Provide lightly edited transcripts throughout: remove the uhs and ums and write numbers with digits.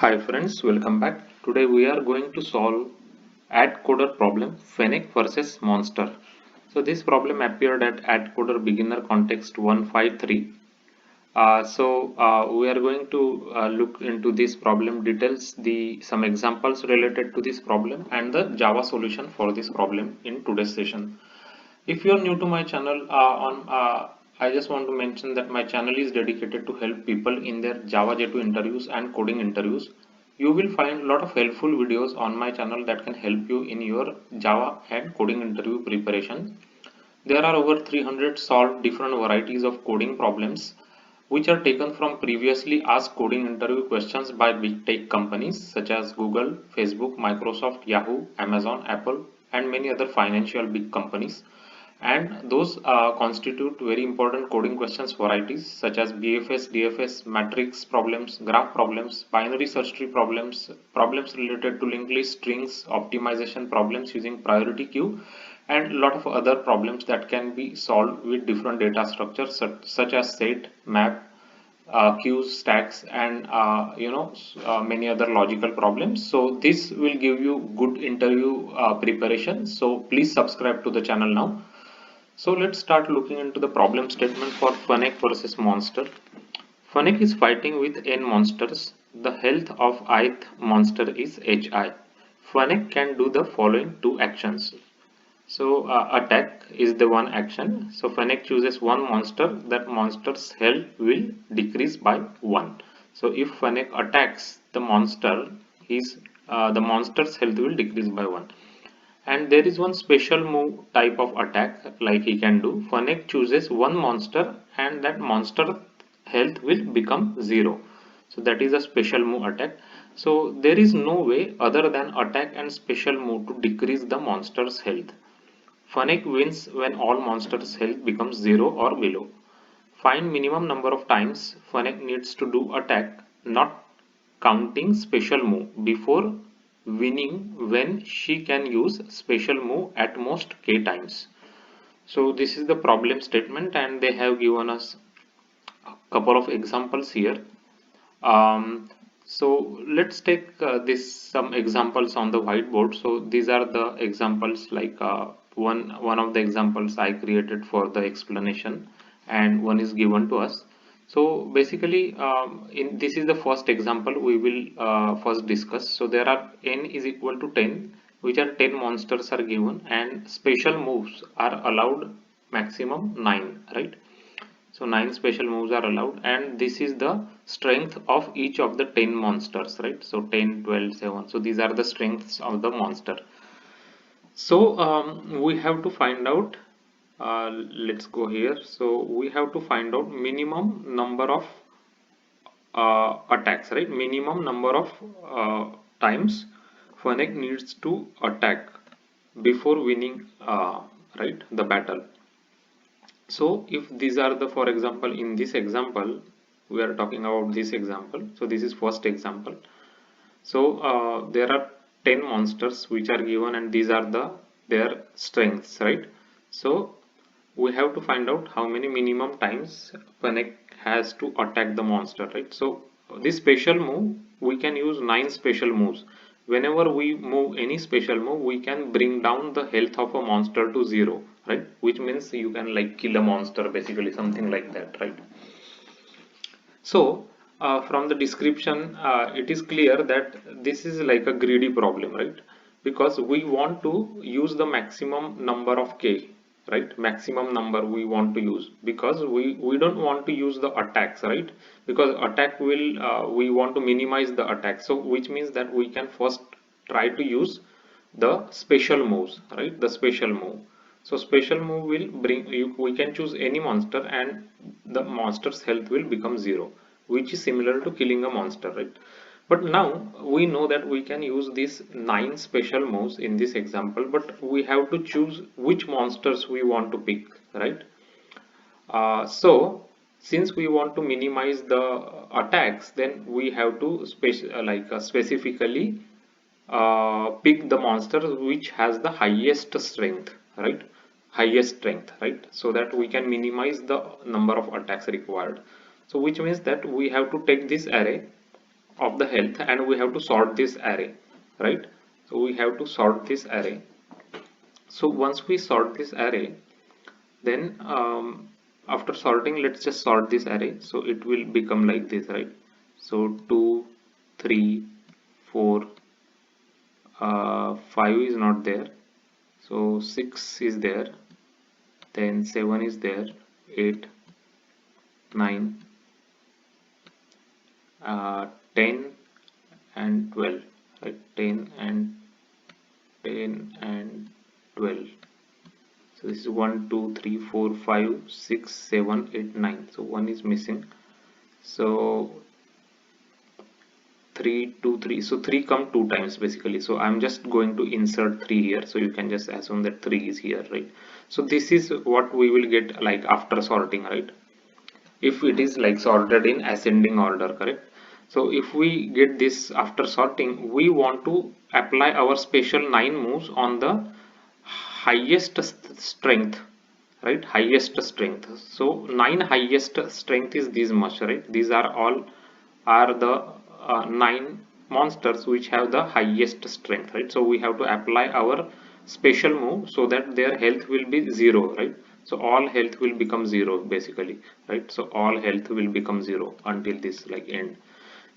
Hi friends, welcome back. Today we are going to solve AtCoder problem Fennec versus Monster. So this problem appeared at AtCoder beginner context 153. We are going to look into this problem details, some examples related to this problem and the Java solution for this problem in today's session. If you are new to my channel, I just want to mention that my channel is dedicated to help people in their Java J2 interviews and coding interviews. You will find a lot of helpful videos on my channel that can help you in your Java and coding interview preparation. There are over 300 solved different varieties of coding problems which are taken from previously asked coding interview questions by big tech companies such as Google, Facebook, Microsoft, Yahoo, Amazon, Apple, and many other financial big companies. And those constitute very important coding questions varieties such as BFS, DFS, matrix problems, graph problems, binary search tree problems, problems related to linked list strings, optimization problems using priority queue, and a lot of other problems that can be solved with different data structures such as set, map, queues, stacks, and many other logical problems. So this will give you good interview preparation. So please subscribe to the channel now. So let's start looking into the problem statement for Fennec versus Monster. Fennec is fighting with n monsters. The health of ith monster is hi. Fennec can do the following two actions. So attack is the one action. So Fennec chooses one monster. That monster's health will decrease by 1. So if Fennec attacks the monster, the monster's health will decrease by 1. And there is one special move type of attack like he can do. Fennec chooses one monster and that monster health will become 0. So that is a special move attack. So there is no way other than attack and special move to decrease the monster's health. Fennec wins when all monsters' health becomes 0 or below. Find minimum number of times Fennec needs to do attack, not counting special move, before winning when she can use special move at most k times. So this is the problem statement and they have given us a couple of examples here. So let's take some examples on the whiteboard. So these are the examples like one of the examples I created for the explanation and one is given to us. So basically in this is the first example we will first discuss. So there are n is equal to 10, which are 10 monsters are given and special moves are allowed maximum 9, right? So 9 special moves are allowed and this is the strength of each of the 10 monsters, right? So 10, 12, 7. So these are the strengths of the monster. So we have to find out, let's go here. So we have to find out minimum number of attacks, right? Minimum number of times Fennec needs to attack before winning, right, the battle. So if these are the, for example, in this example, we are talking about this example. So this is first example. So there are 10 monsters which are given and these are their strengths, right? So we have to find out how many minimum times Fennec has to attack the monster, right? So this special move, we can use 9 special moves. Whenever we move any special move, we can bring down the health of a monster to 0, right? Which means you can like kill a monster, basically something like that, right? So from the description, it is clear that this is like a greedy problem, right? Because we want to use the maximum number of k, right? Maximum number we want to use because we don't want to use the attacks, right? Because attack will we want to minimize the attack. So which means that we can first try to use the special moves, right? The special move. So special move will bring you, we can choose any monster and the monster's health will become 0, which is similar to killing a monster, right? But now we know that we can use these 9 special moves in this example, but we have to choose which monsters we want to pick, right? So since we want to minimize the attacks, then we have to specifically pick the monster which has the highest strength, right? Highest strength, right? So that we can minimize the number of attacks required. So which means that we have to take this array of the health, and we have to sort this array, right? So we have to sort this array. So once we sort this array, then after sorting, let's just sort this array. So it will become like this, right? So 2, 3, 4, 5 is not there, so 6 is there, then 7 is there, 8, 9, 10 and 12, right? 10 and 12. So this is 1, 2, 3, 4, 5, 6, 7, 8, 9. So 1 is missing. So 3, 2, 3. So 3 come 2 times basically. So I'm just going to insert 3 here. So you can just assume that 3 is here, right? So this is what we will get like after sorting, right? If it is like sorted in ascending order, correct? So if we get this after sorting, we want to apply our special 9 moves on the highest strength, right? Highest strength. So 9 highest strength is this much, right? These are all are the 9 monsters which have the highest strength, right? So we have to apply our special move so that their health will be 0, right? So all health will become 0 basically, right? So all health will become 0 until this like end.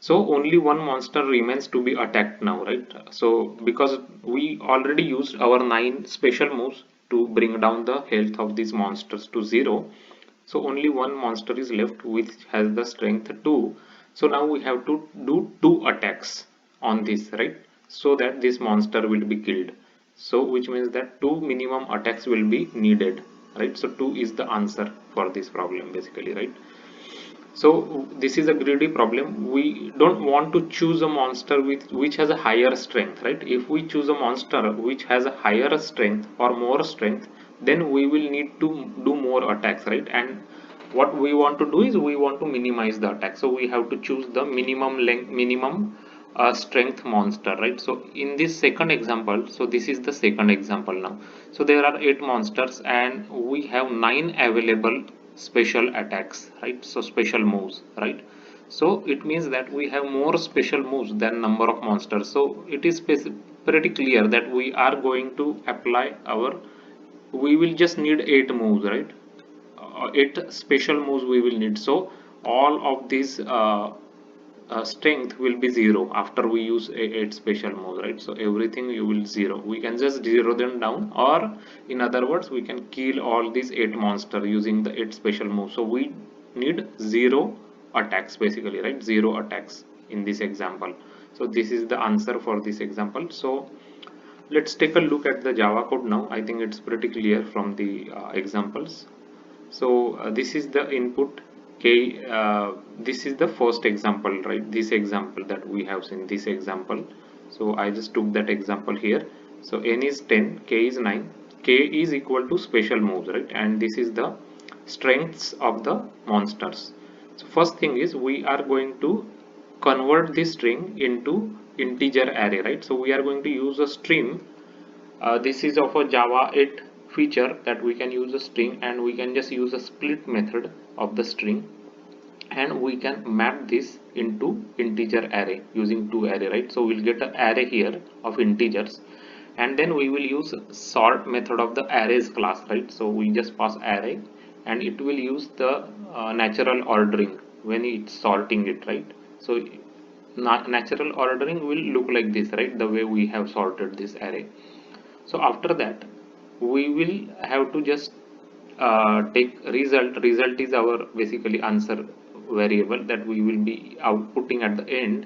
So only one monster remains to be attacked now, right? So because we already used our 9 special moves to bring down the health of these monsters to 0, so only one monster is left which has the strength 2. So now we have to do 2 attacks on this, right? So that this monster will be killed. So which means that 2 minimum attacks will be needed, right? So 2 is the answer for this problem basically, right? So this is a greedy problem. We don't want to choose a monster with which has a higher strength, right? If we choose a monster which has a higher strength or more strength, then we will need to do more attacks, right? And what we want to do is we want to minimize the attack. So we have to choose the minimum length, minimum strength monster, right? So in this second example, so this is the second example now. So there are 8 monsters and we have 9 available special attacks, right? So special moves, right? So it means that we have more special moves than number of monsters. So it is pretty clear that we are going to apply our, we will just need 8 moves, right? 8 special moves we will need. So all of these strength will be 0 after we use 8 special moves, right? So everything you will 0. We can just 0 them down, or in other words we can kill all these 8 monster using the 8 special moves. So we need 0 attacks basically, right? 0 attacks in this example. So this is the answer for this example. So let's take a look at the Java code now. I think it's pretty clear from the examples. So this is the input k. This is the first example, right? This example that we have seen, this example. So I just took that example here. So n is 10, k is 9, k is equal to special moves, right? And this is the strengths of the monsters. So first thing is we are going to convert this string into integer array, right? So we are going to use a string. This is of a Java 8 feature that we can use a string, and we can just use a split method of the string, and we can map this into integer array using 2 array, right? So we'll get an array here of integers, and then we will use sort method of the arrays class, right? So we just pass array and it will use the natural ordering when it's sorting it, right? So natural ordering will look like this, right? The way we have sorted this array. So after that we will have to just take result is our basically answer variable that we will be outputting at the end.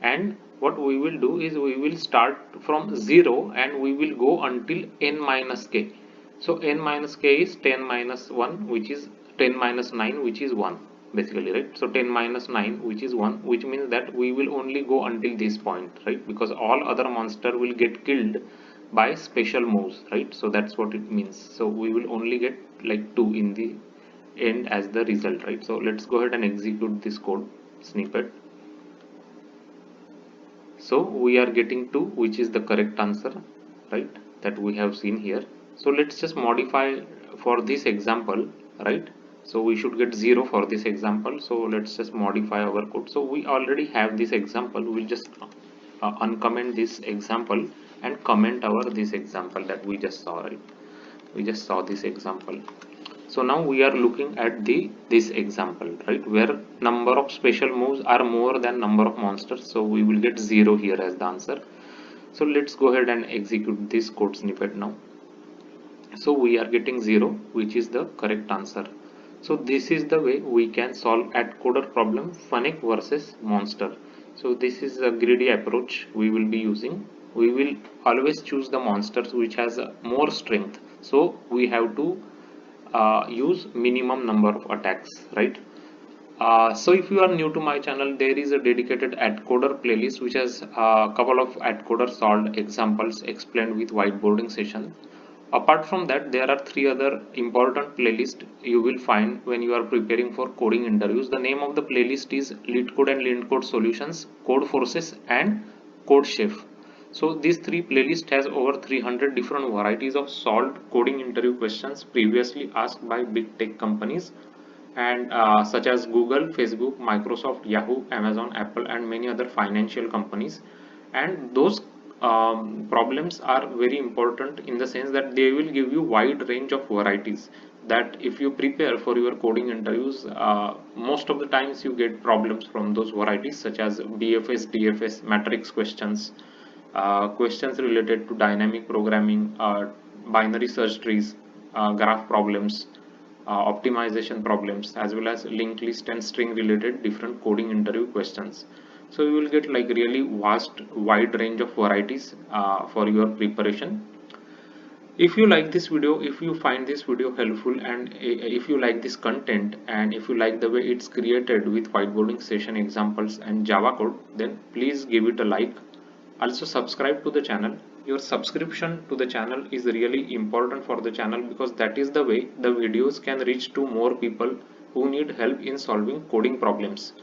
And what we will do is we will start from 0 and we will go until n minus k. So n minus k is 10 minus 1, which is 10 minus 9, which is 1 basically, right? So 10 minus 9, which is 1, which means that we will only go until this point, right? Because all other monster will get killed by special moves, right? So that's what it means. So we will only get like 2 in the end as the result, right? So let's go ahead and execute this code snippet. So we are getting 2, which is the correct answer, right? That we have seen here. So let's just modify for this example, right? So we should get 0 for this example. So let's just modify our code. So we already have this example. We'll just uncomment this example and comment our this example that we just saw, right? We just saw this example. So now we are looking at this example, right, where number of special moves are more than number of monsters. So we will get 0 here as the answer. So let's go ahead and execute this code snippet now. So we are getting 0, which is the correct answer. So this is the way we can solve AtCoder problem Fennec versus monster. So this is a greedy approach we will be using. We will always choose the monsters which has more strength. So we have to use minimum number of attacks, right? So if you are new to my channel, there is a dedicated AtCoder playlist which has a couple of AtCoder solved examples explained with whiteboarding session. Apart from that, there are 3 other important playlists you will find when you are preparing for coding interviews. The name of the playlist is Leetcode and Leetcode Solutions, Code Forces and Code Chef. So these 3 playlists has over 300 different varieties of solved coding interview questions previously asked by big tech companies and such as Google, Facebook, Microsoft, Yahoo, Amazon, Apple, and many other financial companies. And those problems are very important in the sense that they will give you wide range of varieties that if you prepare for your coding interviews, most of the times you get problems from those varieties such as BFS, DFS, matrix questions, questions related to dynamic programming, binary search trees, graph problems, optimization problems, as well as linked list and string related different coding interview questions. So you will get like really vast wide range of varieties for your preparation. If you like this video, if you find this video helpful, and if you like this content, and if you like the way it's created with whiteboarding session examples and Java code, then please give it a like. Also subscribe to the channel. Your subscription to the channel is really important for the channel because that is the way the videos can reach to more people who need help in solving coding problems.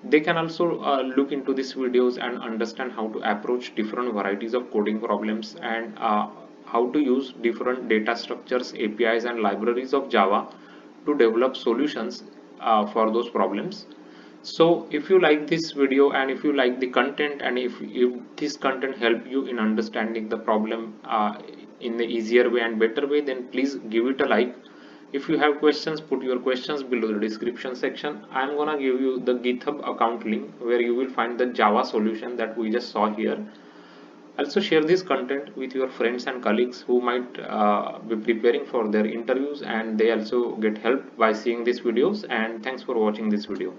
They can also look into these videos and understand how to approach different varieties of coding problems and how to use different data structures, APIs and libraries of Java to develop solutions for those problems. So if you like this video and if you like the content, and if this content help you in understanding the problem in the easier way and better way, then please give it a like. If you have questions, put your questions below the description section. I'm gonna give you the GitHub account link where you will find the Java solution that we just saw here. Also share this content with your friends and colleagues who might be preparing for their interviews and they also get help by seeing these videos. And thanks for watching this video.